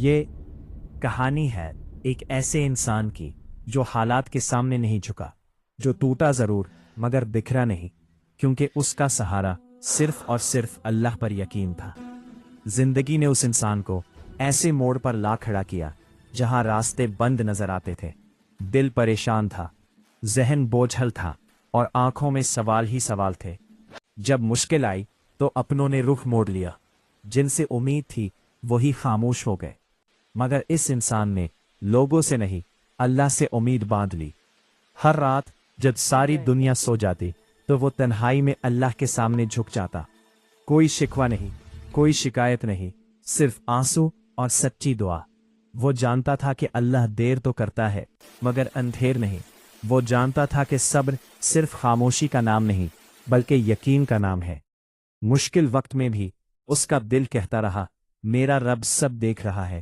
یہ کہانی ہے ایک ایسے انسان کی جو حالات کے سامنے نہیں جھکا، جو ٹوٹا ضرور مگر بکھرا نہیں، کیونکہ اس کا سہارا صرف اور صرف اللہ پر یقین تھا۔ زندگی نے اس انسان کو ایسے موڑ پر لا کھڑا کیا جہاں راستے بند نظر آتے تھے، دل پریشان تھا، ذہن بوجھل تھا اور آنکھوں میں سوال ہی سوال تھے۔ جب مشکل آئی تو اپنوں نے رخ موڑ لیا، جن سے امید تھی وہی خاموش ہو گئے، مگر اس انسان نے لوگوں سے نہیں، اللہ سے امید باندھ لی۔ ہر رات جب ساری دنیا سو جاتی تو وہ تنہائی میں اللہ کے سامنے جھک جاتا، کوئی شکوہ نہیں، کوئی شکایت نہیں، صرف آنسو اور سچی دعا۔ وہ جانتا تھا کہ اللہ دیر تو کرتا ہے مگر اندھیر نہیں، وہ جانتا تھا کہ صبر صرف خاموشی کا نام نہیں بلکہ یقین کا نام ہے۔ مشکل وقت میں بھی اس کا دل کہتا رہا، میرا رب سب دیکھ رہا ہے،